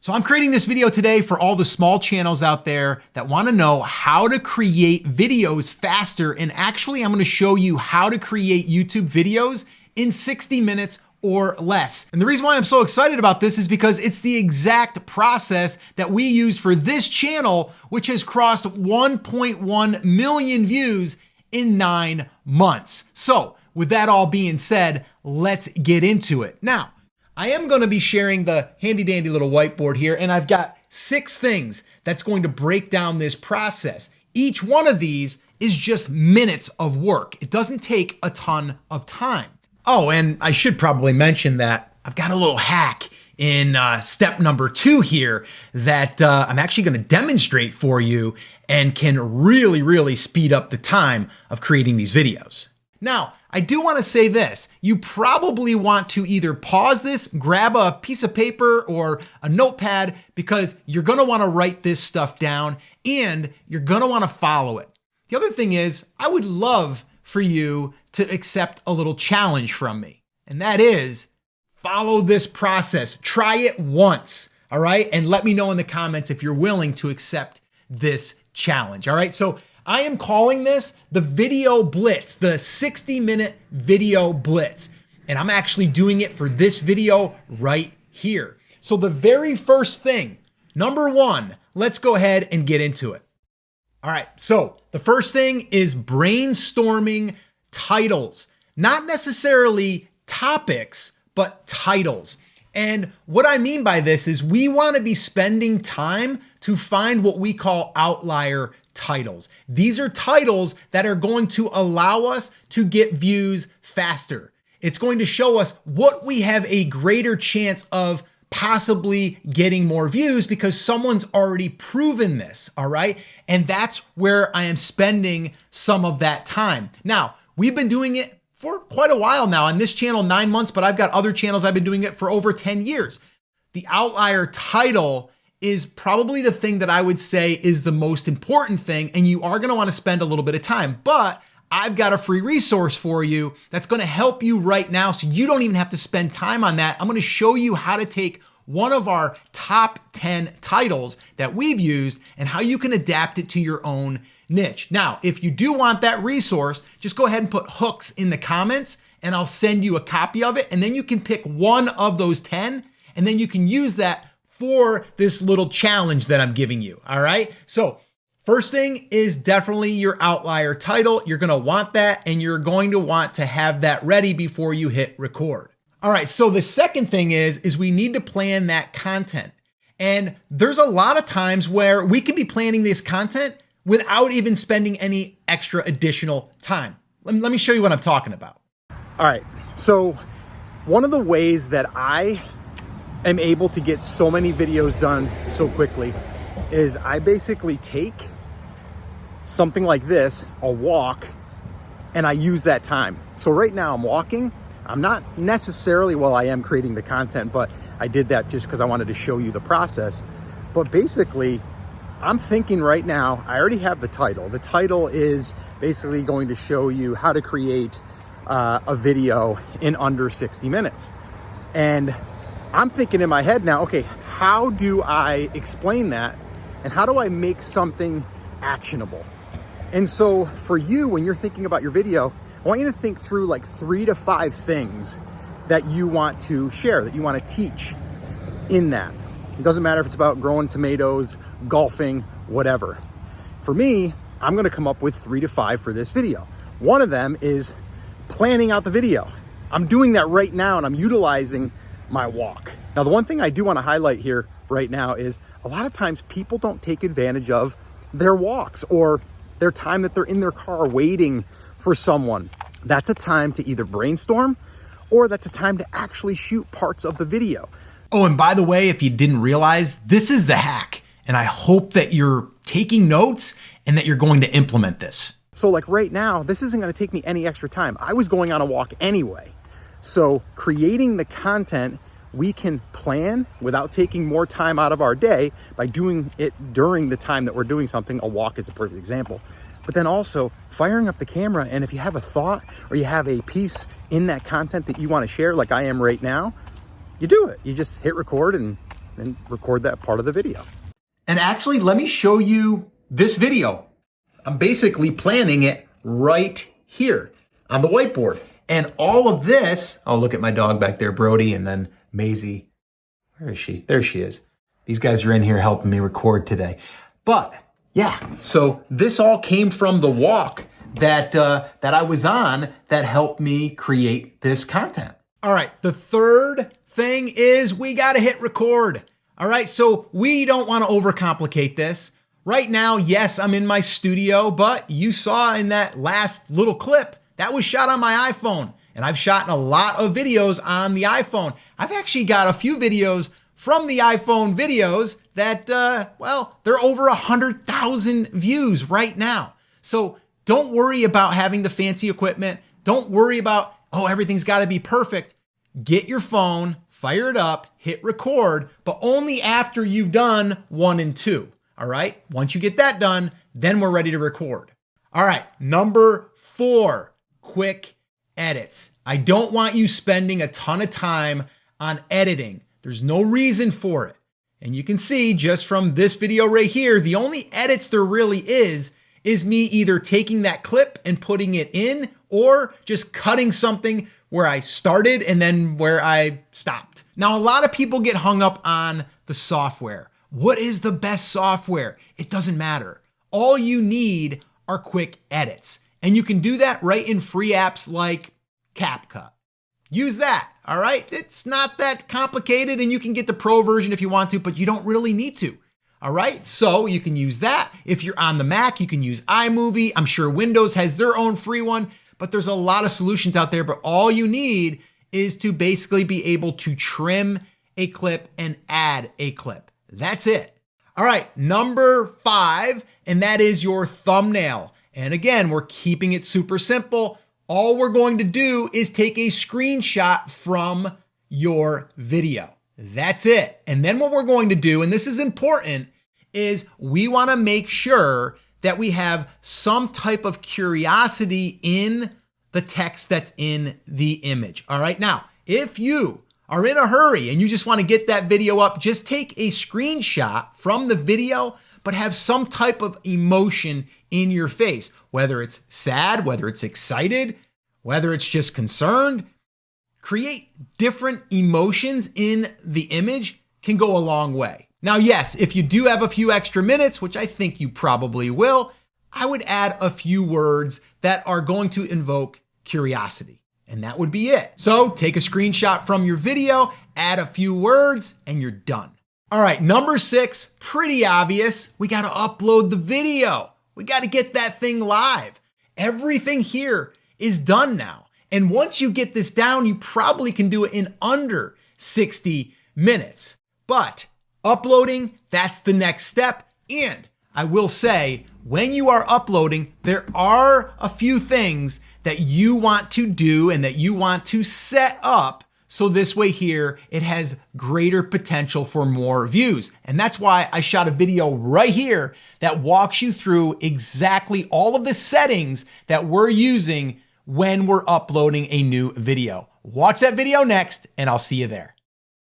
So I'm creating this video today for all the small channels out there that want to know how to create videos faster. And actually, I'm going to show you how to create YouTube videos in 60 minutes or less. And the reason why I'm so excited about this is because it's the exact process that we use for this channel, which has crossed 1.1 million views in 9 months. So with that all being said, let's get into it. Now, I am going to be sharing the handy dandy little whiteboard here, and I've got 6 things that's going to break down this process. Each one of these is just minutes of work. It doesn't take a ton of time. Oh, and I should probably mention that I've got a little hack in step number 2 here that I'm actually going to demonstrate for you and can really speed up the time of creating these videos. Now, I do want to say this. You probably want to either pause this, grab a piece of paper or a notepad, because you're going to want to write this stuff down and you're going to want to follow it. The other thing is, I would love for you to accept a little challenge from me. And that is, follow this process. Try it once, all right? And let me know in the comments if you're willing to accept this challenge, all right? So I am calling this the video blitz, the 60-minute video blitz. And I'm actually doing it for this video right here. So the very first thing, number 1, let's go ahead and get into it. All right, so the first thing is brainstorming titles. Not necessarily topics, but titles. And what I mean by this is we want to be spending time to find what we call outlier titles. These are titles that are going to allow us to get views faster. It's going to show us what we have a greater chance of possibly getting more views because someone's already proven this, all right? And that's where I am spending some of that time. Now, we've been doing it for quite a while now on this channel, 9 months, but I've got other channels I've been doing it for over 10 years. The outlier title is probably the thing that I would say is the most important thing, and you are going to want to spend a little bit of time, but I've got a free resource for you that's going to help you right now so you don't even have to spend time on that. I'm going to show you how to take one of our top 10 titles that we've used and how you can adapt it to your own niche. Now, if you do want that resource, just go ahead and put hooks in the comments and I'll send you a copy of it. And then you can pick one of those 10 and then you can use that for this little challenge that I'm giving you. All right. So first thing is definitely your outlier title. You're going to want that and you're going to want to have that ready before you hit record. All right. So the second thing is we need to plan that content. And there's a lot of times where we could be planning this content without even spending any extra additional time. Let me show you what I'm talking about. All right. So one of the ways that I am able to get so many videos done so quickly is I basically take something like this, a walk, and I use that time. So right now I'm walking. I'm not necessarily, well, I am creating the content, but I did that just because I wanted to show you the process. But basically, I'm thinking right now, I already have the title. The title is basically going to show you how to create a video in under 60 minutes. And I'm thinking in my head now, okay, how do I explain that? And how do I make something actionable? And so for you, when you're thinking about your video, I want you to think through like 3 to 5 things that you want to share, that you want to teach in that. It doesn't matter if it's about growing tomatoes, golfing, whatever. For me, I'm going to come up with 3 to 5 for this video. One of them is planning out the video. I'm doing that right now and I'm utilizing my walk. Now, the one thing I do want to highlight here right now is a lot of times people don't take advantage of their walks or their time that they're in their car waiting for someone. That's a time to either brainstorm or that's a time to actually shoot parts of the video. Oh, and by the way, if you didn't realize, this is the hack. And I hope that you're taking notes and that you're going to implement this. So like right now, this isn't going to take me any extra time. I was going on a walk anyway. So creating the content we can plan without taking more time out of our day by doing it during the time that we're doing something. A walk is a perfect example. But then also firing up the camera, and if you have a thought or you have a piece in that content that you want to share, like I am right now, you do it. You just hit record and and record that part of the video. And actually, let me show you this video. I'm basically planning it right here on the whiteboard. And all of this, oh, look at my dog back there, Brody, and then Maisie. Where is she? There she is. These guys are in here helping me record today. But yeah, so this all came from the walk that I was on that helped me create this content. All right, the third thing is we gotta hit record. All right, so we don't wanna overcomplicate this. Right now, yes, I'm in my studio, but you saw in that last little clip, that was shot on my iPhone. And I've shot a lot of videos on the iPhone. I've actually got a few videos from the iPhone videos that, well, they're over 100,000 views right now. So don't worry about having the fancy equipment. Don't worry about, oh, everything's gotta be perfect. Get your phone, fire it up, hit record, but only after you've done 1 and 2. All right, once you get that done, then we're ready to record. All right, number 4, quick edits. I don't want you spending a ton of time on editing. There's no reason for it. And you can see just from this video right here, the only edits there really is me either taking that clip and putting it in or just cutting something where I started and then where I stopped. Now, a lot of people get hung up on the software. What is the best software? It doesn't matter. All you need are quick edits. And you can do that right in free apps like CapCut. Use that, all right? It's not that complicated and you can get the pro version if you want to, but you don't really need to, all right? So you can use that. If you're on the Mac, you can use iMovie. I'm sure Windows has their own free one, but there's a lot of solutions out there, but all you need is to basically be able to trim a clip and add a clip. That's it. All right, number 5, and that is your thumbnail. And again, we're keeping it super simple. All we're going to do is take a screenshot from your video. That's it. And then what we're going to do, and this is important, is we want to make sure that we have some type of curiosity in the text that's in the image. All right, now, if you are in a hurry and you just want to get that video up, just take a screenshot from the video, but have some type of emotion in your face, whether it's sad, whether it's excited, whether it's just concerned. Create different emotions in the image can go a long way. Now, yes, if you do have a few extra minutes, which I think you probably will, I would add a few words that are going to invoke curiosity. And that would be it. So take a screenshot from your video, add a few words, and you're done. All right, number 6, pretty obvious. We got to upload the video. We got to get that thing live. Everything here is done now. And once you get this down, you probably can do it in under 60 minutes. But uploading, that's the next step. And I will say, when you are uploading, there are a few things that you want to do and that you want to set up so this way here, it has greater potential for more views. And that's why I shot a video right here that walks you through exactly all of the settings that we're using when we're uploading a new video. Watch that video next, and I'll see you there.